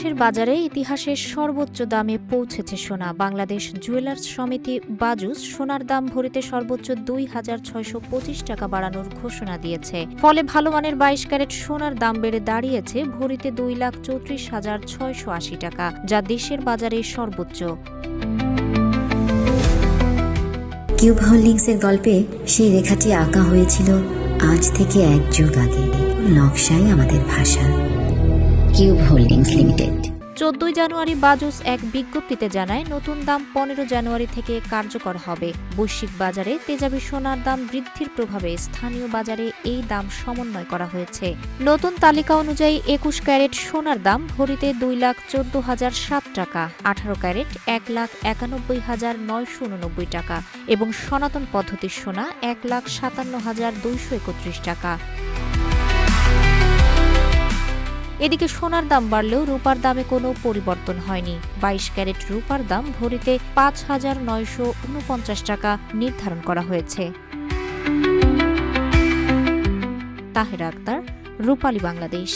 দেশের বাজারে ইতিহাসের সর্বোচ্চ দামে পৌঁছেছে সোনা। বাংলাদেশ জুয়েলার্স সমিতি বাজুস সোনার দাম ভরিতে সর্বোচ্চ ২,৬২৫ টাকা বাড়ানোর ঘোষণা দিয়েছে। ফলে ভালো মানের ২২ ক্যারেট সোনার দাম বেড়ে দাঁড়িয়েছে ভরিতে ২,৩৪,৬৮০ টাকা, যা দেশের বাজারে সর্বোচ্চ। কিউব হোল্ডিংসের গল্পে সেই রেখাটি আঁকা হয়েছিল আজ থেকে ১ যুগ আগে। নকশাই আমাদের ভাষা। Cube holdings limited. ১৪ জানুয়ারি বাজুস এক বিজ্ঞপ্তিতে জানায়, নতুন দাম ১৫ জানুয়ারি থেকে কার্যকর হবে। বৈশ্বিক বাজারে তেজাবি সোনার দাম বৃদ্ধির প্রভাবে স্থানীয় বাজারে এই দাম সমন্বয় করা হয়েছে। নতুন তালিকা অনুযায়ী ২১ ক্যারেট সোনার দাম ভরিতে ২,১৪,০০৭ টাকা, ১৮ ক্যারেট ১,৯১,৯৮৯ টাকা এবং সনাতন পদ্ধতির সোনা ১,৫৭,২৩১ টাকা। এদিকে সোনার দাম বাড়লেও রূপার দামে কোনো পরিবর্তন হয়নি। ২২ ক্যারেট রূপার দাম ভরিতে ৫,৯৪৯ টাকা নির্ধারণ করা হয়েছে। তাহেরা আক্তার, রূপালী বাংলাদেশ।